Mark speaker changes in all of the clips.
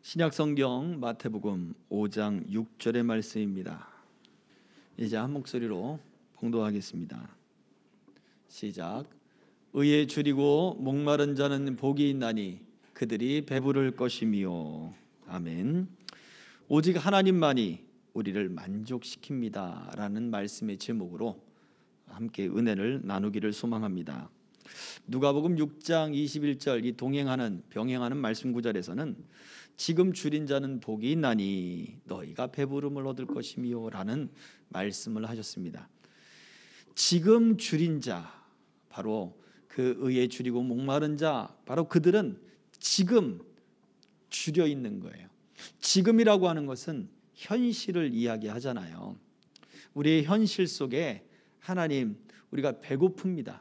Speaker 1: 신약성경 마태복음 5장 6절의 말씀입니다. 이제 한 목소리로 봉독하겠습니다. 시작. 의에 줄이고 목마른 자는 복이 있나니 그들이 배부를 것이미요. 아멘. 오직 하나님만이 우리를 만족시킵니다 라는 말씀의 제목으로 함께 은혜를 나누기를 소망합니다. 누가복음 6장 21절 이 병행하는 말씀 구절에서는 지금 줄인 자는 복이 있나니 너희가 배부름을 얻을 것이미요 라는 말씀을 하셨습니다. 지금 줄인 자, 바로 그 의에 줄이고 목마른 자, 바로 그들은 지금 줄여 있는 거예요. 지금이라고 하는 것은 현실을 이야기하잖아요. 우리의 현실 속에 하나님, 우리가 배고픕니다.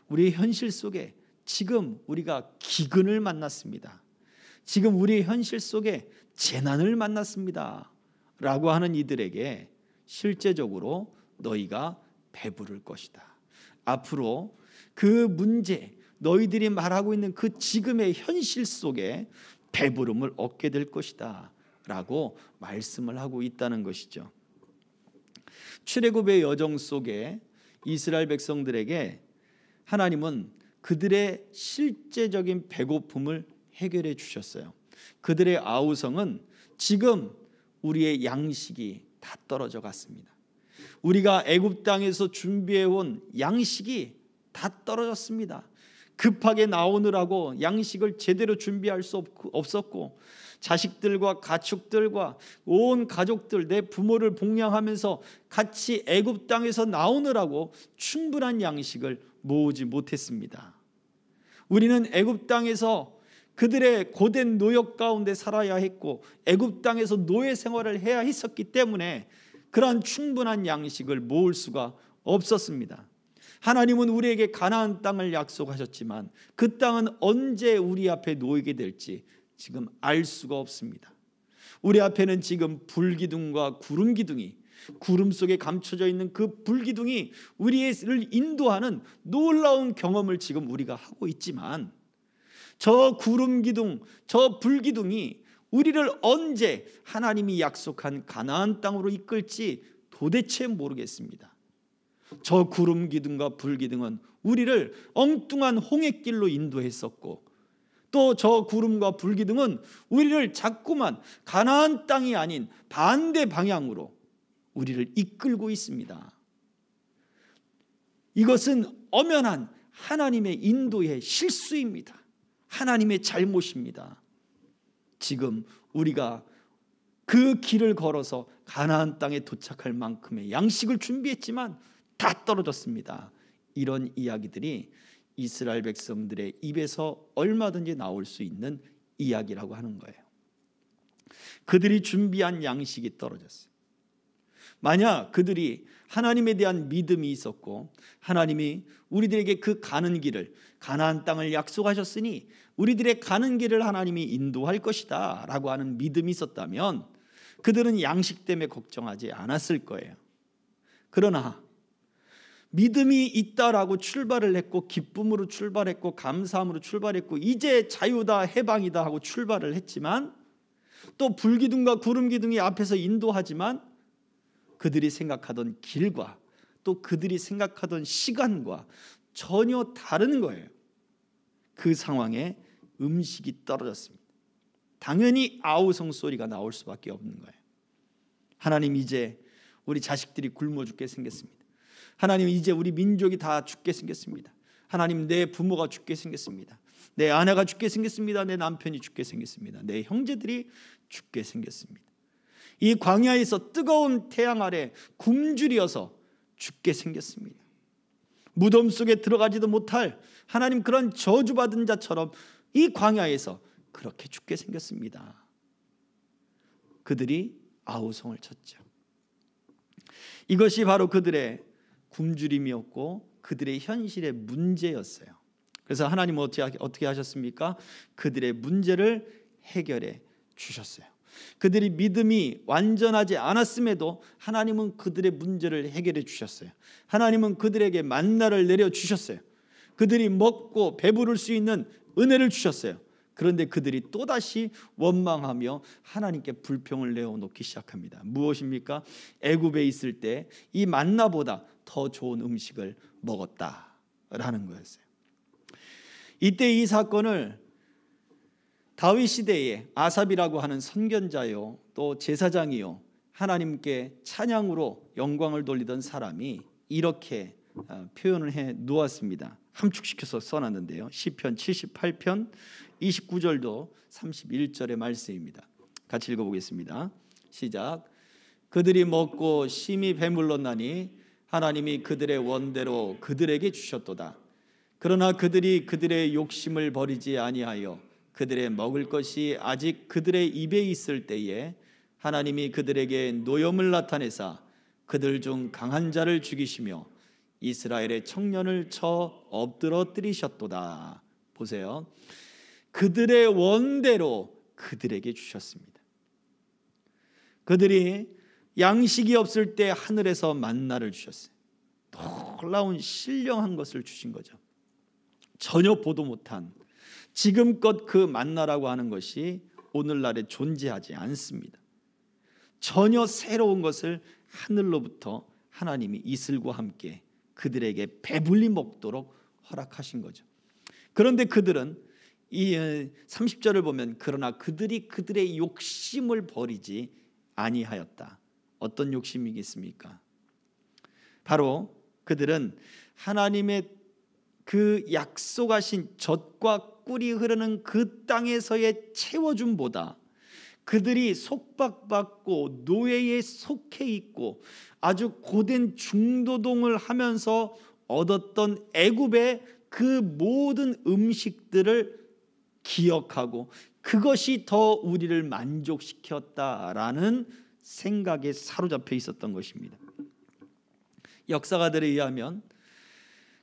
Speaker 1: 우리의 현실 속에 지금 우리가 기근을 만났습니다. 지금 우리의 현실 속에 재난을 만났습니다 라고 하는 이들에게 실제적으로 너희가 배부를 것이다. 앞으로 그 문제, 너희들이 말하고 있는 그 지금의 현실 속에 배부름을 얻게 될 것이다 라고 말씀을 하고 있다는 것이죠. 출애굽의 여정 속에 이스라엘 백성들에게 하나님은 그들의 실제적인 배고픔을 해결해 주셨어요. 그들의 아우성은 지금 우리의 양식이 다 떨어져 갔습니다. 우리가 애굽 땅에서 준비해 온 양식이 다 떨어졌습니다. 급하게 나오느라고 양식을 제대로 준비할 수 없었고, 자식들과 가축들과 온 가족들, 내 부모를 복양하면서 같이 애굽 땅에서 나오느라고 충분한 양식을 모으지 못했습니다. 우리는 애굽 땅에서 그들의 고된 노역 가운데 살아야 했고 애굽 땅에서 노예 생활을 해야 했었기 때문에 그러한 충분한 양식을 모을 수가 없었습니다. 하나님은 우리에게 가나안 땅을 약속하셨지만 그 땅은 언제 우리 앞에 놓이게 될지 지금 알 수가 없습니다. 우리 앞에는 지금 불기둥과 구름기둥이, 구름 속에 감춰져 있는 그 불기둥이 우리를 인도하는 놀라운 경험을 지금 우리가 하고 있지만, 저 구름기둥, 저 불기둥이 우리를 언제 하나님이 약속한 가나안 땅으로 이끌지 도대체 모르겠습니다. 저 구름기둥과 불기둥은 우리를 엉뚱한 홍해길로 인도했었고, 또 저 구름과 불기둥은 우리를 자꾸만 가나안 땅이 아닌 반대 방향으로 우리를 이끌고 있습니다. 이것은 엄연한 하나님의 인도의 실수입니다. 하나님의 잘못입니다. 지금 우리가 그 길을 걸어서 가나안 땅에 도착할 만큼의 양식을 준비했지만 다 떨어졌습니다. 이런 이야기들이 이스라엘 백성들의 입에서 얼마든지 나올 수 있는 이야기라고 하는 거예요. 그들이 준비한 양식이 떨어졌어요. 만약 그들이 하나님에 대한 믿음이 있었고, 하나님이 우리들에게 그 가는 길을, 가나안 땅을 약속하셨으니 우리들의 가는 길을 하나님이 인도할 것이다 라고 하는 믿음이 있었다면 그들은 양식 때문에 걱정하지 않았을 거예요. 그러나 믿음이 있다라고 출발을 했고, 기쁨으로 출발했고, 감사함으로 출발했고, 이제 자유다, 해방이다 하고 출발을 했지만, 또 불기둥과 구름기둥이 앞에서 인도하지만 그들이 생각하던 길과 또 그들이 생각하던 시간과 전혀 다른 거예요. 그 상황에 음식이 떨어졌습니다. 당연히 아우성 소리가 나올 수밖에 없는 거예요. 하나님, 이제 우리 자식들이 굶어 죽게 생겼습니다. 하나님, 이제 우리 민족이 다 죽게 생겼습니다. 하나님, 내 부모가 죽게 생겼습니다. 내 아내가 죽게 생겼습니다. 내 남편이 죽게 생겼습니다. 내 형제들이 죽게 생겼습니다. 이 광야에서 뜨거운 태양 아래 굶주려서 죽게 생겼습니다. 무덤 속에 들어가지도 못할 하나님, 그런 저주받은 자처럼 이 광야에서 그렇게 죽게 생겼습니다. 그들이 아우성을 쳤죠. 이것이 바로 그들의 굶주림이었고 그들의 현실의 문제였어요. 그래서 하나님은 어떻게 하셨습니까? 그들의 문제를 해결해 주셨어요. 그들이 믿음이 완전하지 않았음에도 하나님은 그들의 문제를 해결해 주셨어요. 하나님은 그들에게 만나를 내려주셨어요. 그들이 먹고 배부를 수 있는 은혜를 주셨어요. 그런데 그들이 또다시 원망하며 하나님께 불평을 내어놓기 시작합니다. 무엇입니까? 애굽에 있을 때 이 만나보다 더 좋은 음식을 먹었다라는 거였어요. 이때 이 사건을 다윗 시대에 아삽이라고 하는 선견자요, 또 제사장이요, 하나님께 찬양으로 영광을 돌리던 사람이 이렇게 표현을 해 놓았습니다. 함축시켜서 써놨는데요. 시편 78편 29절도 31절의 말씀입니다. 같이 읽어보겠습니다. 시작. 그들이 먹고 심히 배물렀나니 하나님이 그들의 원대로 그들에게 주셨도다. 그러나 그들이 그들의 욕심을 버리지 아니하여 그들의 먹을 것이 아직 그들의 입에 있을 때에 하나님이 그들에게 노염을 나타내사 그들 중 강한 자를 죽이시며 이스라엘의 청년을 쳐 엎드러뜨리셨도다. 보세요. 그들의 원대로 그들에게 주셨습니다. 그들이 양식이 없을 때 하늘에서 만나를 주셨어요. 놀라운 신령한 것을 주신 거죠. 전혀 보도 못한, 지금껏 그 만나라고 하는 것이 오늘날에 존재하지 않습니다. 전혀 새로운 것을 하늘로부터 하나님이 이슬과 함께 그들에게 배불리 먹도록 허락하신 거죠. 그런데 그들은 이 30절을 보면 그러나 그들이 그들의 욕심을 버리지 아니하였다. 어떤 욕심이겠습니까? 바로 그들은 하나님의 그 약속하신 젖과 꿀이 흐르는 그 땅에서의 채워줌보다 그들이 속박받고 노예에 속해 있고 아주 고된 중노동을 하면서 얻었던 애굽의 그 모든 음식들을 기억하고 그것이 더 우리를 만족시켰다라는 생각에 사로잡혀 있었던 것입니다. 역사가들에 의하면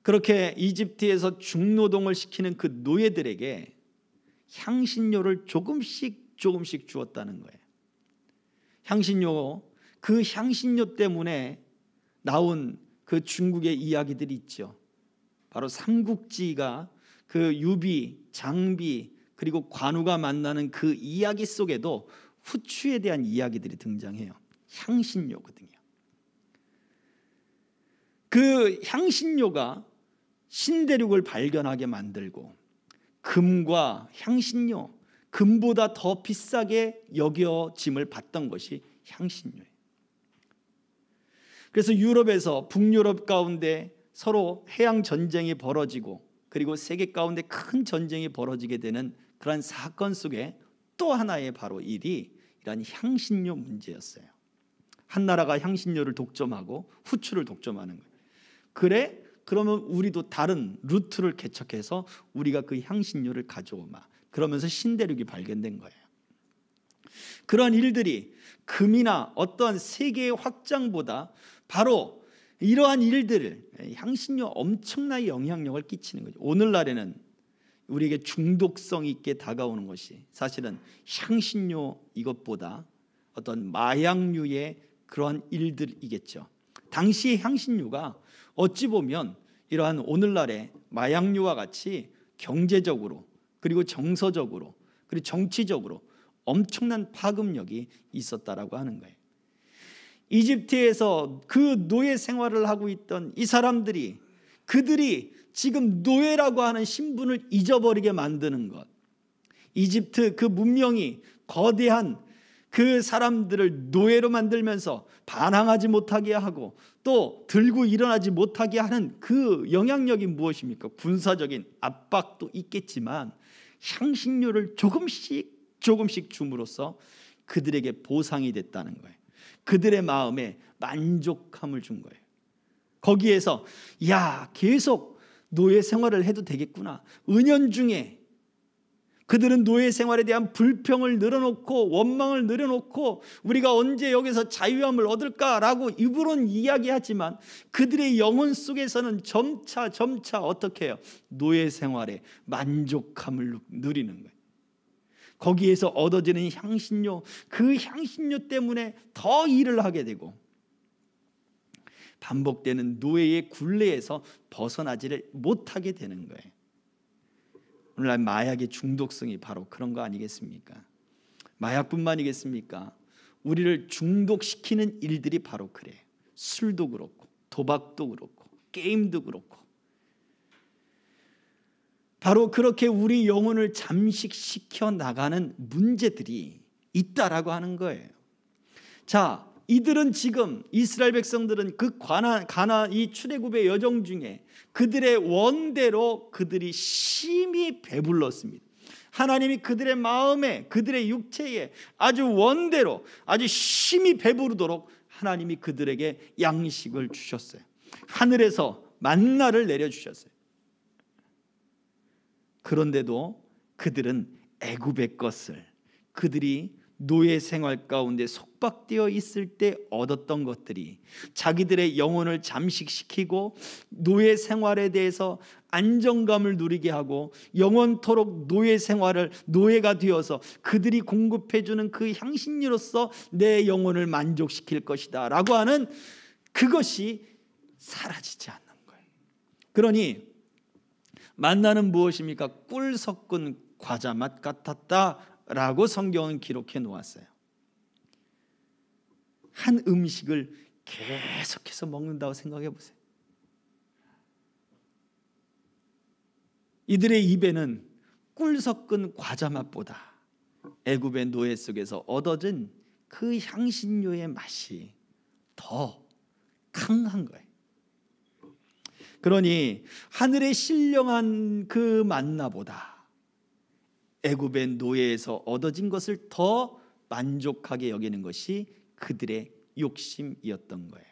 Speaker 1: 그렇게 이집트에서 중노동을 시키는 그 노예들에게 향신료를 조금씩 주었다는 거예요. 향신료, 그 향신료 때문에 나온 그 중국의 이야기들이 있죠. 바로 삼국지가 그 유비, 장비 그리고 관우가 만나는 그 이야기 속에도 후추에 대한 이야기들이 등장해요. 향신료거든요. 그 향신료가 신대륙을 발견하게 만들고 금과 향신료, 금보다 더 비싸게 여겨짐을 받던 것이 향신료예요. 그래서 유럽에서 북유럽 가운데 서로 해양 전쟁이 벌어지고 그리고 세계 가운데 큰 전쟁이 벌어지게 되는 그런 사건 속에 또 하나의 바로 일이 이런 향신료 문제였어요. 한 나라가 향신료를 독점하고 후추를 독점하는 거예요. 그래? 그러면 우리도 다른 루트를 개척해서 우리가 그 향신료를 가져오마. 그러면서 신대륙이 발견된 거예요. 그런 일들이 금이나 어떠한 세계의 확장보다 바로 이러한 일들을, 향신료 엄청나게 영향력을 끼치는 거죠. 오늘날에는 우리에게 중독성 있게 다가오는 것이 사실은 향신료 이것보다 어떤 마약류의 그러한 일들이겠죠. 당시의 향신료가 어찌 보면 이러한 오늘날의 마약류와 같이 경제적으로 그리고 정서적으로 그리고 정치적으로 엄청난 파급력이 있었다라고 하는 거예요. 이집트에서 그 노예 생활을 하고 있던 이 사람들이 그들이 지금 노예라고 하는 신분을 잊어버리게 만드는 것, 이집트 그 문명이 거대한 그 사람들을 노예로 만들면서 반항하지 못하게 하고 또 들고 일어나지 못하게 하는 그 영향력이 무엇입니까? 군사적인 압박도 있겠지만 향신료를 조금씩 줌으로써 그들에게 보상이 됐다는 거예요. 그들의 마음에 만족함을 준 거예요. 거기에서 야, 계속 노예 생활을 해도 되겠구나. 은연중에 그들은 노예 생활에 대한 불평을 늘어놓고 원망을 늘어놓고 우리가 언제 여기서 자유함을 얻을까라고 입으로는 이야기하지만 그들의 영혼 속에서는 점차 어떻게 해요? 노예 생활에 만족함을 누리는 거예요. 거기에서 얻어지는 향신료, 그 향신료 때문에 더 일을 하게 되고 반복되는 노예의 굴레에서 벗어나지를 못하게 되는 거예요. 오늘날 마약의 중독성이 바로 그런 거 아니겠습니까? 마약뿐만이겠습니까? 우리를 중독시키는 일들이 바로 그래요. 술도 그렇고 도박도 그렇고 게임도 그렇고 바로 그렇게 우리 영혼을 잠식시켜 나가는 문제들이 있다라고 하는 거예요. 자, 이들은 지금 이스라엘 백성들은 그 가나안 이 출애굽의 여정 중에 그들의 원대로 그들이 심히 배불렀습니다. 하나님이 그들의 마음에 그들의 육체에 아주 원대로 아주 심히 배부르도록 하나님이 그들에게 양식을 주셨어요. 하늘에서 만나를 내려주셨어요. 그런데도 그들은 애굽의 것을 그들이 노예 생활 가운데 속박되어 있을 때 얻었던 것들이 자기들의 영혼을 잠식시키고 노예 생활에 대해서 안정감을 누리게 하고 영원토록 노예 생활을 노예가 되어서 그들이 공급해 주는 그 향신료로서 내 영혼을 만족시킬 것이다 라고 하는 그것이 사라지지 않는 거예요. 그러니 만나는 무엇입니까? 꿀 섞은 과자 맛 같았다라고 성경은 기록해 놓았어요. 한 음식을 계속해서 먹는다고 생각해 보세요. 이들의 입에는 꿀 섞은 과자 맛보다 애굽의 노예 속에서 얻어진 그 향신료의 맛이 더 강한 거예요. 그러니 하늘의 신령한 그 만나보다 애굽의 노예에서 얻어진 것을 더 만족하게 여기는 것이 그들의 욕심이었던 거예요.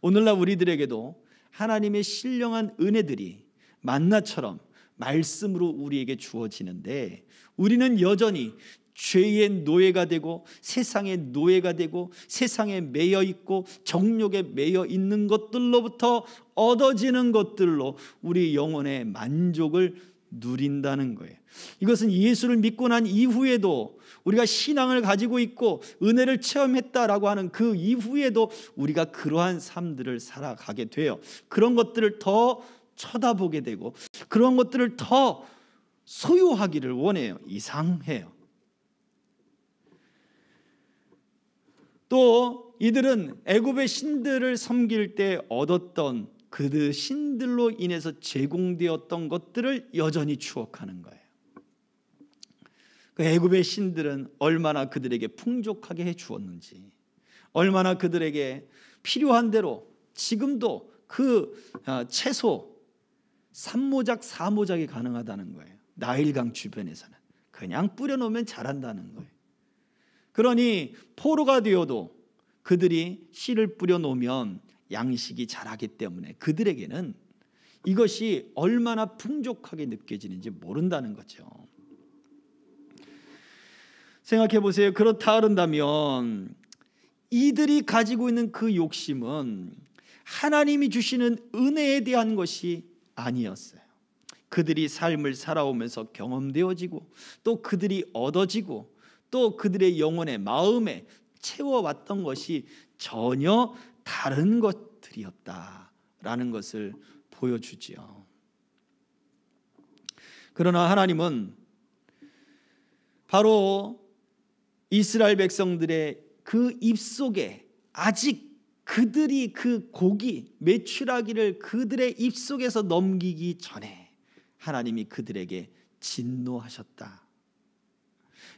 Speaker 1: 오늘날 우리들에게도 하나님의 신령한 은혜들이 만나처럼 말씀으로 우리에게 주어지는데 우리는 여전히 죄의 노예가 되고 세상의 노예가 되고 세상에 매여 있고 정욕에 매여 있는 것들로부터 얻어지는 것들로 우리 영혼의 만족을 누린다는 거예요. 이것은 예수를 믿고 난 이후에도 우리가 신앙을 가지고 있고 은혜를 체험했다라고 하는 그 이후에도 우리가 그러한 삶들을 살아가게 돼요. 그런 것들을 더 쳐다보게 되고 그런 것들을 더 소유하기를 원해요. 이상해요. 또 이들은 애굽의 신들을 섬길 때 얻었던 그 신들로 인해서 제공되었던 것들을 여전히 추억하는 거예요. 그 애굽의 신들은 얼마나 그들에게 풍족하게 해 주었는지, 얼마나 그들에게 필요한 대로 지금도 그 채소 3모작 4모작이 가능하다는 거예요. 나일강 주변에서는 그냥 뿌려놓으면 자란다는 거예요. 그러니 포로가 되어도 그들이 씨를 뿌려놓으면 양식이 자라기 때문에 그들에게는 이것이 얼마나 풍족하게 느껴지는지 모른다는 거죠. 생각해 보세요. 그렇다 한다면 이들이 가지고 있는 그 욕심은 하나님이 주시는 은혜에 대한 것이 아니었어요. 그들이 삶을 살아오면서 경험되어지고 또 그들이 얻어지고 또 그들의 영혼의 마음에 채워왔던 것이 전혀 다른 것들이었다라는 것을 보여주지요. 그러나 하나님은 바로 이스라엘 백성들의 그 입속에 아직 그들이 그 고기 메추라기를 그들의 입속에서 넘기기 전에 하나님이 그들에게 진노하셨다.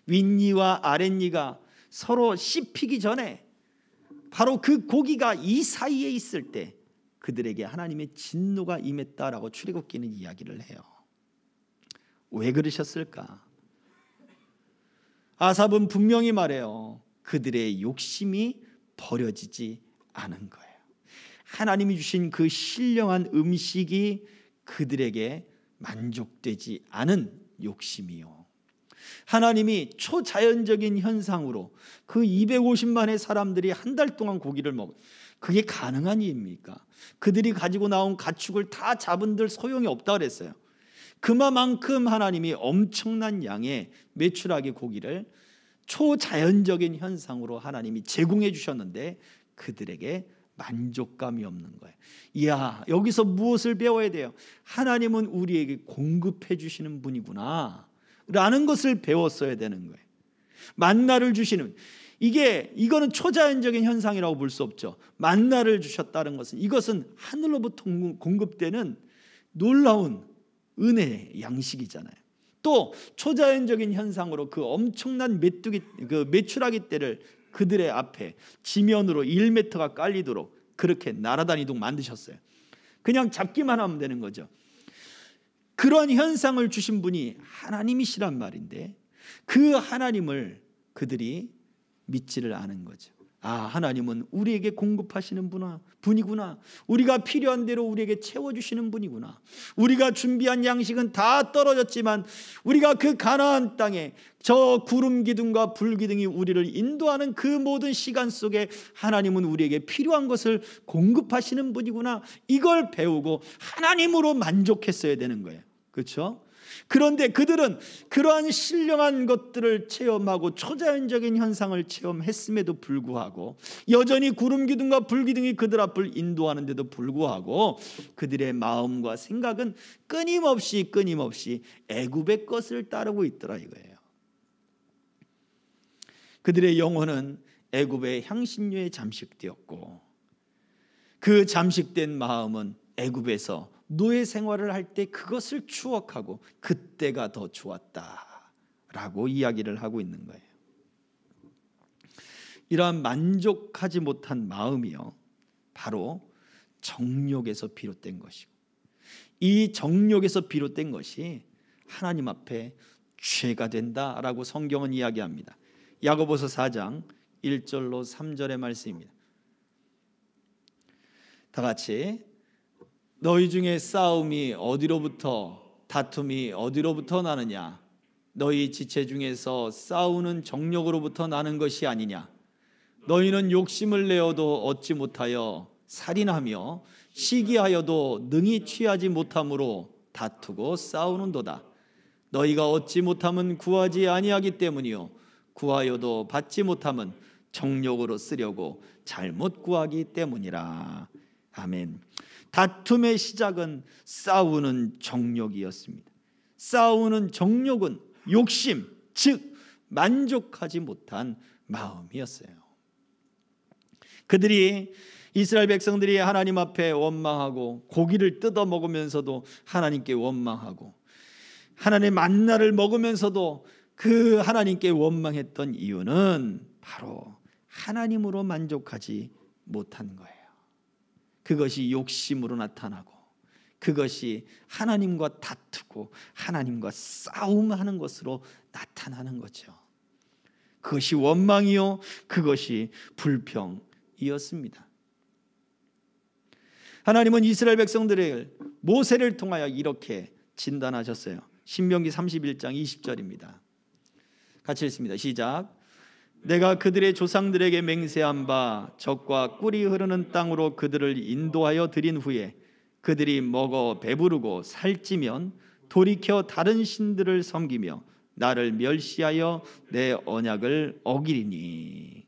Speaker 1: 윗니와 아랫니가 서로 씹히기 전에 바로 그 고기가 이 사이에 있을 때 그들에게 하나님의 진노가 임했다라고 출애굽기는 이야기를 해요. 왜 그러셨을까? 아삽은 분명히 말해요. 그들의 욕심이 버려지지 않은 거예요. 하나님이 주신 그 신령한 음식이 그들에게 만족되지 않은 욕심이요. 하나님이 초자연적인 현상으로 그 250만의 사람들이 한 달 동안 고기를 먹어요. 그게 가능한 일입니까? 그들이 가지고 나온 가축을 다 잡은들 소용이 없다 그랬어요. 그만큼 하나님이 엄청난 양의 메추라기 고기를 초자연적인 현상으로 하나님이 제공해 주셨는데 그들에게 만족감이 없는 거예요. 이야, 여기서 무엇을 배워야 돼요? 하나님은 우리에게 공급해 주시는 분이구나 라는 것을 배웠어야 되는 거예요. 만나를 주시는, 이거는 초자연적인 현상이라고 볼 수 없죠. 만나를 주셨다는 것은, 이것은 하늘로부터 공급되는 놀라운 은혜의 양식이잖아요. 또 초자연적인 현상으로 그 엄청난 그 메추라기 떼를 그들의 앞에 지면으로 1m가 깔리도록 그렇게 날아다니도록 만드셨어요. 그냥 잡기만 하면 되는 거죠. 그런 현상을 주신 분이 하나님이시란 말인데, 그 하나님을 그들이 믿지를 않은 거죠. 아, 하나님은 우리에게 공급하시는 분이구나. 우리가 필요한 대로 우리에게 채워주시는 분이구나. 우리가 준비한 양식은 다 떨어졌지만 우리가 그 가나안 땅에 저 구름 기둥과 불 기둥이 우리를 인도하는 그 모든 시간 속에 하나님은 우리에게 필요한 것을 공급하시는 분이구나. 이걸 배우고 하나님으로 만족했어야 되는 거예요. 그렇죠? 그런데 그들은 그러한 신령한 것들을 체험하고 초자연적인 현상을 체험했음에도 불구하고, 여전히 구름 기둥과 불 기둥이 그들 앞을 인도하는데도 불구하고 그들의 마음과 생각은 끊임없이 애굽의 것을 따르고 있더라 이거예요. 그들의 영혼은 애굽의 향신료에 잠식되었고, 그 잠식된 마음은 애굽에서 노예 생활을 할 때 그것을 추억하고 그때가 더 좋았다라고 이야기를 하고 있는 거예요. 이러한 만족하지 못한 마음이요, 바로 정욕에서 비롯된 것이고, 이 정욕에서 비롯된 것이 하나님 앞에 죄가 된다라고 성경은 이야기합니다. 야고보서 4장 1절로 3절의 말씀입니다. 다 같이, 너희 중에 싸움이 어디로부터, 다툼이 어디로부터 나느냐? 너희 지체 중에서 싸우는 정욕으로부터 나는 것이 아니냐? 너희는 욕심을 내어도 얻지 못하여 살인하며 시기하여도 능히 취하지 못함으로 다투고 싸우는도다. 너희가 얻지 못함은 구하지 아니하기 때문이요, 구하여도 받지 못함은 정욕으로 쓰려고 잘못 구하기 때문이라. 아멘. 다툼의 시작은 싸우는 정욕이었습니다. 싸우는 정욕은 욕심, 즉 만족하지 못한 마음이었어요. 이스라엘 백성들이 하나님 앞에 원망하고 고기를 뜯어 먹으면서도 하나님께 원망하고, 하나님의 만나를 먹으면서도 그 하나님께 원망했던 이유는 바로 하나님으로 만족하지 못한 거예요. 그것이 욕심으로 나타나고, 그것이 하나님과 다투고 하나님과 싸움하는 것으로 나타나는 거죠. 그것이 원망이요, 그것이 불평이었습니다. 하나님은 이스라엘 백성들을 모세를 통하여 이렇게 진단하셨어요. 신명기 31장 20절입니다. 같이 읽습니다. 시작. 내가 그들의 조상들에게 맹세한 바 젖과 꿀이 흐르는 땅으로 그들을 인도하여 드린 후에 그들이 먹어 배부르고 살찌면 돌이켜 다른 신들을 섬기며 나를 멸시하여 내 언약을 어기리니.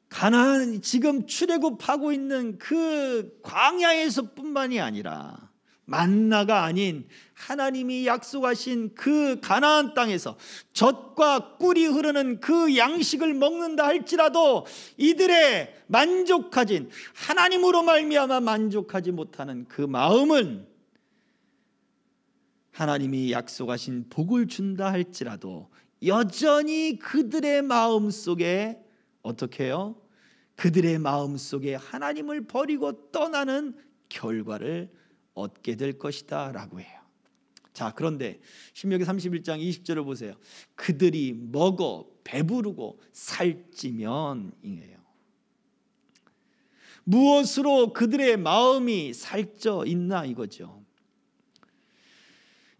Speaker 1: 가나안, 지금 출애굽하고 있는 그 광야에서뿐만이 아니라 만나가 아닌 하나님이 약속하신 그 가나안 땅에서 젖과 꿀이 흐르는 그 양식을 먹는다 할지라도 이들의 만족하진, 하나님으로 말미암아 만족하지 못하는 그 마음은, 하나님이 약속하신 복을 준다 할지라도 여전히 그들의 마음 속에 어떻게 해요? 그들의 마음 속에 하나님을 버리고 떠나는 결과를 얻게 될 것이다 라고 해요. 자, 그런데 신명기 31장 20절을 보세요. 그들이 먹어 배부르고 살찌면 이에요. 무엇으로 그들의 마음이 살쪄 있나 이거죠.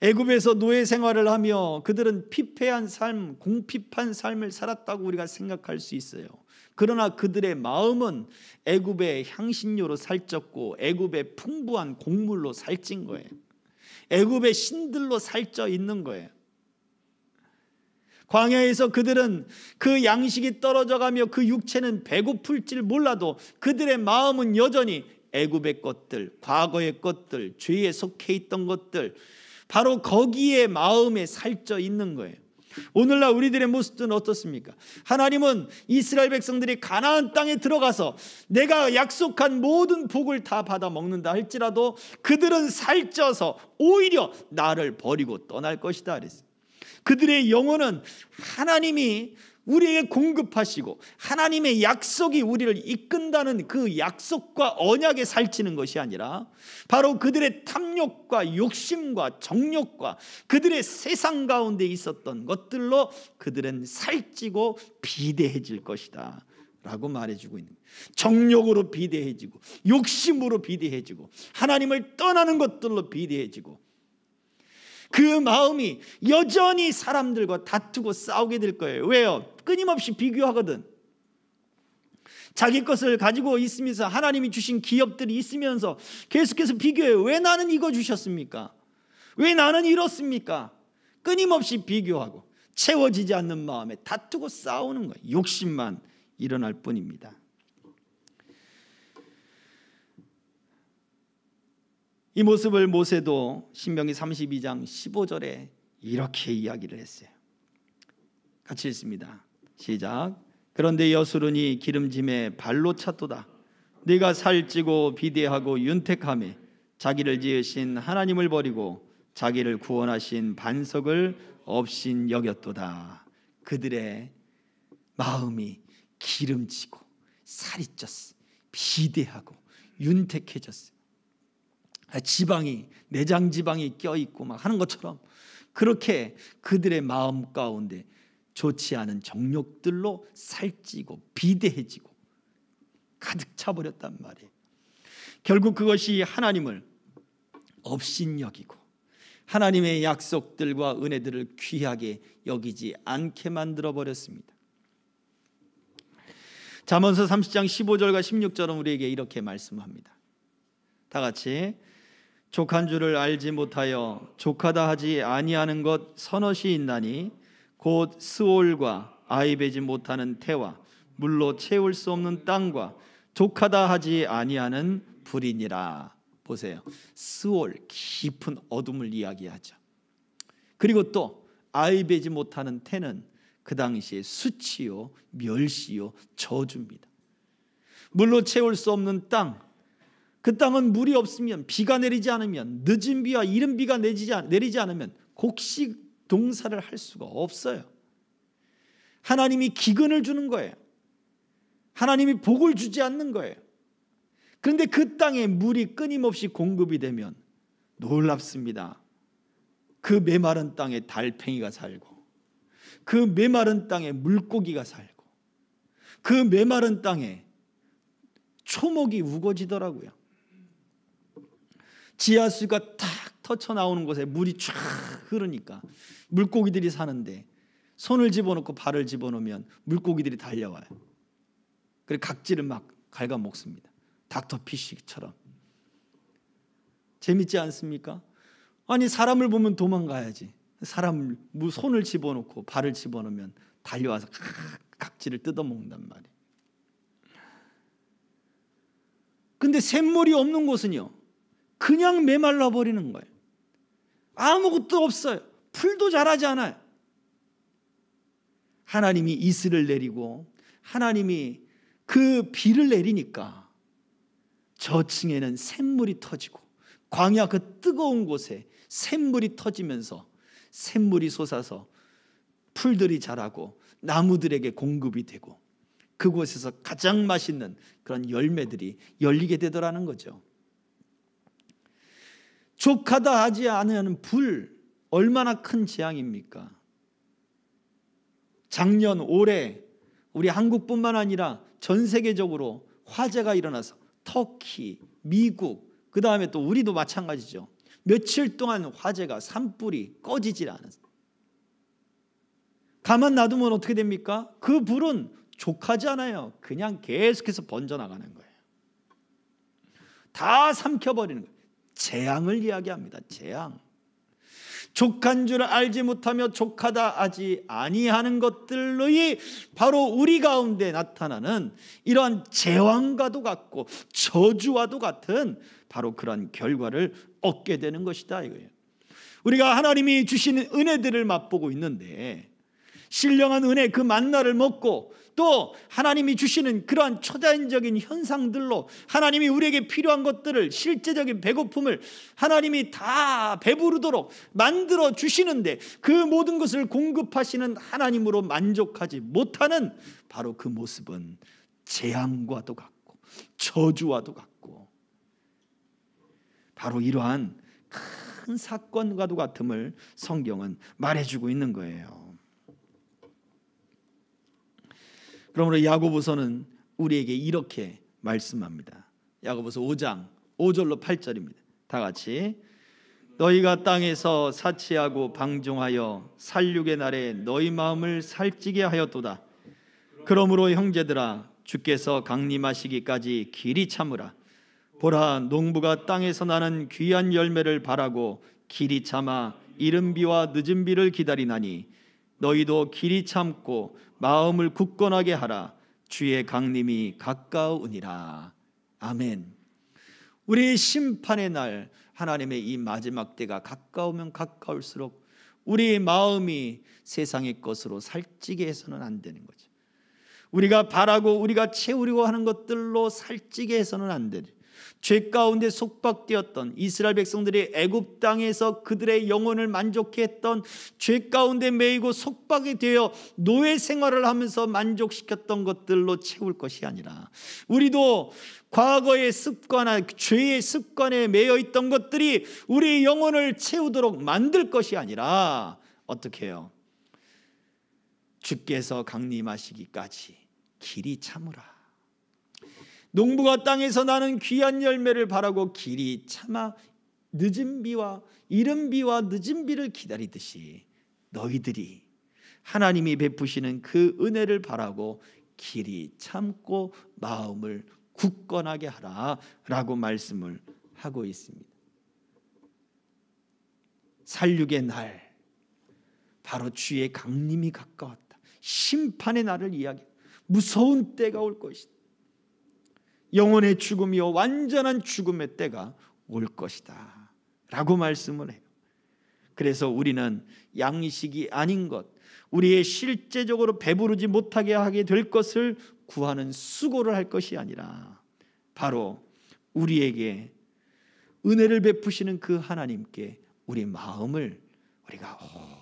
Speaker 1: 애굽에서 노예 생활을 하며 그들은 피폐한 삶, 공핍한 삶을 살았다고 우리가 생각할 수 있어요. 그러나 그들의 마음은 애굽의 향신료로 살쪘고 애굽의 풍부한 곡물로 살찐 거예요. 애굽의 신들로 살쪄 있는 거예요. 광야에서 그들은 그 양식이 떨어져가며 그 육체는 배고플 줄 몰라도 그들의 마음은 여전히 애굽의 것들, 과거의 것들, 죄에 속해 있던 것들, 바로 거기에 마음에 살쪄 있는 거예요. 오늘날 우리들의 모습은 어떻습니까? 하나님은 이스라엘 백성들이 가나안 땅에 들어가서 내가 약속한 모든 복을 다 받아 먹는다 할지라도 그들은 살쪄서 오히려 나를 버리고 떠날 것이다 그랬어요. 그들의 영혼은 하나님이 우리에게 공급하시고 하나님의 약속이 우리를 이끈다는 그 약속과 언약에 살찌는 것이 아니라 바로 그들의 탐욕과 욕심과 정욕과 그들의 세상 가운데 있었던 것들로 그들은 살찌고 비대해질 것이다 라고 말해주고 있는 거예요. 정욕으로 비대해지고 욕심으로 비대해지고 하나님을 떠나는 것들로 비대해지고 그 마음이 여전히 사람들과 다투고 싸우게 될 거예요. 왜요? 끊임없이 비교하거든. 자기 것을 가지고 있으면서 하나님이 주신 기업들이 있으면서 계속해서 비교해요. 왜 나는 이거 주셨습니까? 왜 나는 이렇습니까? 끊임없이 비교하고 채워지지 않는 마음에 다투고 싸우는 거예요. 욕심만 일어날 뿐입니다. 이 모습을 모세도 신명기 32장 15절에 이렇게 이야기를 했어요. 같이 읽습니다. 시작. 그런데 여수론이 기름짐에 발로 찼도다. 네가 살찌고 비대하고 윤택하며 자기를 지으신 하나님을 버리고 자기를 구원하신 반석을 없인 여겼도다. 그들의 마음이 기름지고 살이 쪘어. 비대하고 윤택해졌어요. 지방이 내장 지방이 껴있고 막 하는 것처럼 그렇게 그들의 마음 가운데 좋지 않은 정욕들로 살찌고 비대해지고 가득 차버렸단 말이에요. 결국 그것이 하나님을 업신여기고 하나님의 약속들과 은혜들을 귀하게 여기지 않게 만들어 버렸습니다. 잠언서 30장 15절과 16절은 우리에게 이렇게 말씀합니다. 다 같이 족한 줄을 알지 못하여 족하다 하지 아니하는 것 서너시 있나니 곧 스올과 아이배지 못하는 태와 물로 채울 수 없는 땅과 족하다 하지 아니하는 불이니라. 보세요. 스올 깊은 어둠을 이야기하죠. 그리고 또 아이배지 못하는 태는 그 당시에 수치요 멸시요 저주입니다. 물로 채울 수 없는 땅, 그 땅은 물이 없으면 비가 내리지 않으면 늦은 비와 이른 비가 내리지 않으면 곡식 동사를 할 수가 없어요. 하나님이 기근을 주는 거예요. 하나님이 복을 주지 않는 거예요. 그런데 그 땅에 물이 끊임없이 공급이 되면 놀랍습니다. 그 메마른 땅에 달팽이가 살고 그 메마른 땅에 물고기가 살고 그 메마른 땅에 초목이 우거지더라고요. 지하수가 탁 터쳐 나오는 곳에 물이 쫙 흐르니까 물고기들이 사는데 손을 집어넣고 발을 집어넣으면 물고기들이 달려와요. 그리고 각질을 막 갉아먹습니다. 닥터피쉬처럼. 재밌지 않습니까? 아니 사람을 보면 도망가야지. 사람 손을 집어넣고 발을 집어넣으면 달려와서 각질을 뜯어먹는단 말이에요. 근데 샘물이 없는 곳은요 그냥 메말라 버리는 거예요. 아무것도 없어요. 풀도 자라지 않아요. 하나님이 이슬을 내리고 하나님이 그 비를 내리니까 저층에는 샘물이 터지고 광야 그 뜨거운 곳에 샘물이 터지면서 샘물이 솟아서 풀들이 자라고 나무들에게 공급이 되고 그곳에서 가장 맛있는 그런 열매들이 열리게 되더라는 거죠. 족하다 하지 않으면 불 얼마나 큰 재앙입니까? 작년 올해 우리 한국뿐만 아니라 전 세계적으로 화재가 일어나서 터키, 미국, 그 다음에 또 우리도 마찬가지죠. 며칠 동안 화재가 산불이 꺼지질 않았어요. 가만 놔두면 어떻게 됩니까? 그 불은 족하지 않아요. 그냥 계속해서 번져나가는 거예요. 다 삼켜버리는 거예요. 재앙을 이야기합니다. 재앙. 족한 줄 알지 못하며 족하다 하지 아니하는 것들의 바로 우리 가운데 나타나는 이러한 재앙과도 같고 저주와도 같은 바로 그런 결과를 얻게 되는 것이다 이거예요. 우리가 하나님이 주시는 은혜들을 맛보고 있는데 신령한 은혜 그 만나를 먹고 또 하나님이 주시는 그러한 초자연적인 현상들로 하나님이 우리에게 필요한 것들을 실제적인 배고픔을 하나님이 다 배부르도록 만들어 주시는데 그 모든 것을 공급하시는 하나님으로 만족하지 못하는 바로 그 모습은 재앙과도 같고 저주와도 같고 바로 이러한 큰 사건과도 같음을 성경은 말해주고 있는 거예요. 그러므로 야고보서는 우리에게 이렇게 말씀합니다. 야고보서 5장 5절로 8절입니다. 다 같이 너희가 땅에서 사치하고 방종하여 살육의 날에 너희 마음을 살찌게 하였도다. 그러므로 형제들아 주께서 강림하시기까지 길이 참으라. 보라 농부가 땅에서 나는 귀한 열매를 바라고 길이 참아 이른 비와 늦은 비를 기다리나니 너희도 길이 참고 마음을 굳건하게 하라. 주의 강림이 가까우니라. 아멘. 우리 심판의 날 하나님의 이 마지막 때가 가까우면 가까울수록 우리 마음이 세상의 것으로 살찌게 해서는 안 되는 거죠. 우리가 바라고 우리가 채우려고 하는 것들로 살찌게 해서는 안 되죠. 죄 가운데 속박되었던 이스라엘 백성들이 애굽 땅에서 그들의 영혼을 만족해 했던 죄 가운데 매이고 속박이 되어 노예 생활을 하면서 만족시켰던 것들로 채울 것이 아니라 우리도 과거의 습관과 죄의 습관에 매여 있던 것들이 우리 영혼을 채우도록 만들 것이 아니라 어떻게 해요? 주께서 강림하시기까지 길이 참으라. 농부가 땅에서 나는 귀한 열매를 바라고 길이 참아 늦은 비와 이른 비와 늦은 비를 기다리듯이 너희들이 하나님이 베푸시는 그 은혜를 바라고 길이 참고 마음을 굳건하게 하라 라고 말씀을 하고 있습니다. 살육의 날 바로 주의 강림이 가까웠다. 심판의 날을 이야기합니다. 무서운 때가 올 것이다. 영혼의 죽음이요 완전한 죽음의 때가 올 것이다 라고 말씀을 해요. 그래서 우리는 양식이 아닌 것, 우리의 실제적으로 배부르지 못하게 하게 될 것을 구하는 수고를 할 것이 아니라 바로 우리에게 은혜를 베푸시는 그 하나님께 우리 마음을 우리가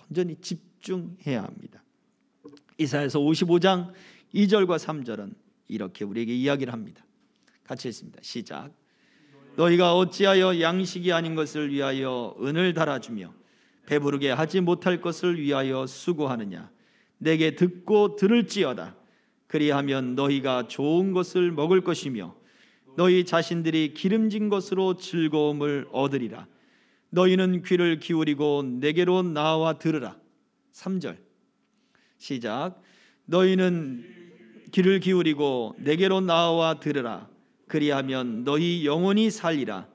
Speaker 1: 온전히 집중해야 합니다. 이사야서 55장 2절과 3절은 이렇게 우리에게 이야기를 합니다. 같이 읽습니다. 시작. 너희가 어찌하여 양식이 아닌 것을 위하여 은을 달아주며 배부르게 하지 못할 것을 위하여 수고하느냐. 내게 듣고 들을지어다. 그리하면 너희가 좋은 것을 먹을 것이며 너희 자신들이 기름진 것으로 즐거움을 얻으리라. 너희는 귀를 기울이고 내게로 나와 들으라. 3절 시작. 너희는 귀를 기울이고 내게로 나와 들으라. 그리하면 너희 영혼이 살리라.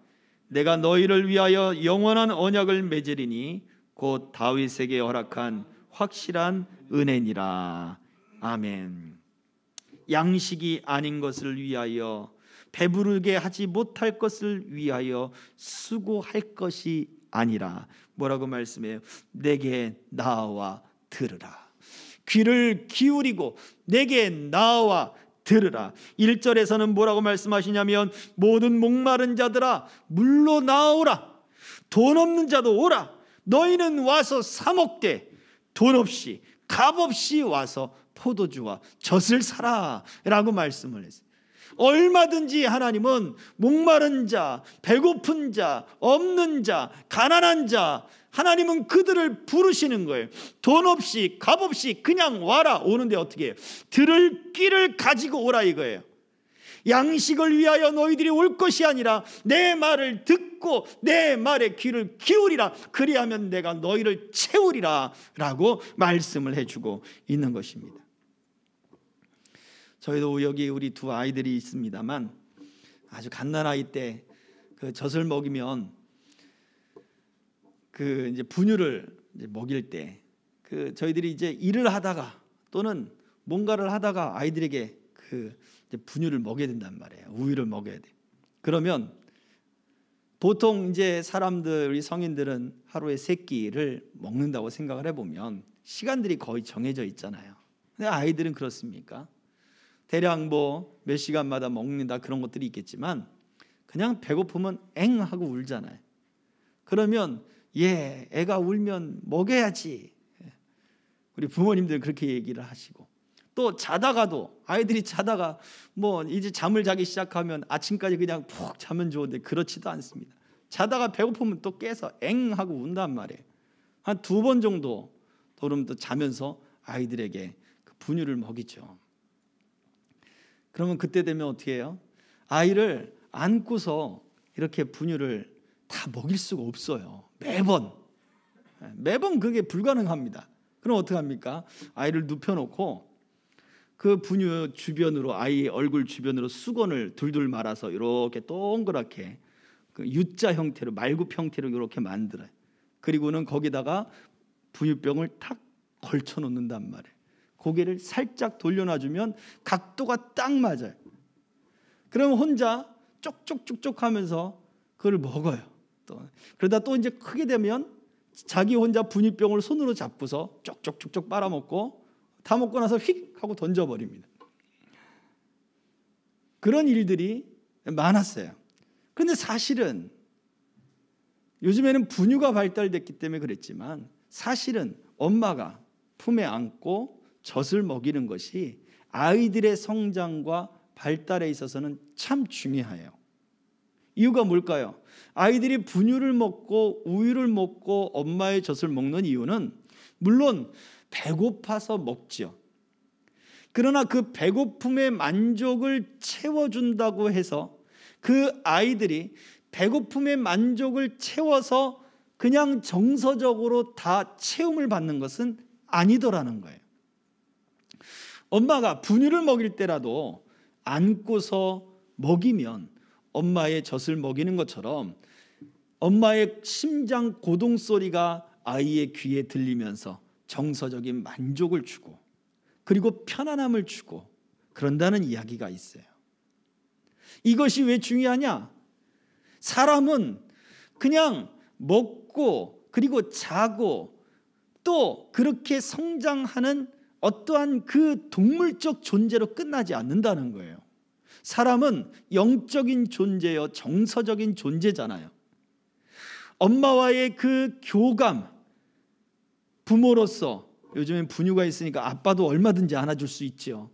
Speaker 1: 내가 너희를 위하여 영원한 언약을 맺으리니 곧 다윗에게 허락한 확실한 은혜니라. 아멘. 양식이 아닌 것을 위하여 배부르게 하지 못할 것을 위하여 수고할 것이 아니라 뭐라고 말씀해요? 내게 나와 들으라. 귀를 기울이고 내게 나와 들으라. 1절에서는 뭐라고 말씀하시냐면 모든 목마른 자들아 물로 나오라. 돈 없는 자도 오라. 너희는 와서 사 먹되 돈 없이 값 없이 와서 포도주와 젖을 사라 라고 말씀을 했어요. 얼마든지 하나님은 목마른 자, 배고픈 자, 없는 자, 가난한 자 하나님은 그들을 부르시는 거예요. 돈 없이 값 없이 그냥 와라. 오는데 어떻게 해요? 들을 귀를 가지고 오라 이거예요. 양식을 위하여 너희들이 올 것이 아니라 내 말을 듣고 내 말에 귀를 기울이라. 그리하면 내가 너희를 채우리라 라고 말씀을 해주고 있는 것입니다. 저희도 여기 우리 두 아이들이 있습니다만 아주 갓난아이 때 그 젖을 먹이면 그 이제 분유를 이제 먹일 때 저희들이 이제 일을 하다가 또는 뭔가를 하다가 아이들에게 이제 분유를 먹여야 된단 말이에요. 우유를 먹여야 돼. 그러면 보통 이제 사람들, 우리 성인들은 하루에 3끼를 먹는다고 생각을 해보면 시간들이 거의 정해져 있잖아요. 근데 아이들은 그렇습니까? 대략 뭐 몇 시간마다 먹는다 그런 것들이 있겠지만 그냥 배고프면 엥 하고 울잖아요. 그러면 애가 울면 먹여야지. 우리 부모님들 그렇게 얘기를 하시고, 또 자다가도 아이들이 자다가 뭐 이제 잠을 자기 시작하면 아침까지 그냥 푹 자면 좋은데 그렇지도 않습니다. 자다가 배고프면 또 깨서 엥 하고 운단 말이에요. 한 2번 정도 그러면 또 자면서 아이들에게 그 분유를 먹이죠. 그러면 그때 되면 어떻게 해요? 아이를 안고서 이렇게 분유를 다 먹일 수가 없어요. 매번 그게 불가능합니다. 그럼 어떻게 합니까? 아이를 눕혀놓고 그 분유 주변으로, 아이의 얼굴 주변으로 수건을 둘둘 말아서 이렇게 동그랗게 그 U자 형태로, 말굽 형태로 이렇게 만들어요. 그리고는 거기다가 분유병을 탁 걸쳐 놓는단 말이에요. 고개를 살짝 돌려놔주면 각도가 딱 맞아요. 그럼 혼자 쪽쪽쪽쪽 하면서 그걸 먹어요. 그러다 또 이제 크게 되면 자기 혼자 분유병을 손으로 잡고서 쪽쪽쪽쪽 빨아먹고 다 먹고 나서 휙 하고 던져버립니다. 그런 일들이 많았어요. 그런데 사실은 요즘에는 분유가 발달됐기 때문에 그랬지만 사실은 엄마가 품에 안고 젖을 먹이는 것이 아이들의 성장과 발달에 있어서는 참 중요해요. 이유가 뭘까요? 아이들이 분유를 먹고 우유를 먹고 엄마의 젖을 먹는 이유는 물론 배고파서 먹지요. 그러나 그 배고픔의 만족을 채워준다고 해서 그 아이들이 배고픔의 만족을 채워서 그냥 정서적으로 다 채움을 받는 것은 아니더라는 거예요. 엄마가 분유를 먹일 때라도 안고서 먹이면 엄마의 젖을 먹이는 것처럼 엄마의 심장 고동 소리가 아이의 귀에 들리면서 정서적인 만족을 주고 그리고 편안함을 주고 그런다는 이야기가 있어요. 이것이 왜 중요하냐? 사람은 그냥 먹고 그리고 자고 또 그렇게 성장하는 어떠한 그 동물적 존재로 끝나지 않는다는 거예요. 사람은 영적인 존재요, 정서적인 존재잖아요. 엄마와의 그 교감, 부모로서 요즘엔 분유가 있으니까 아빠도 얼마든지 안아줄 수 있죠.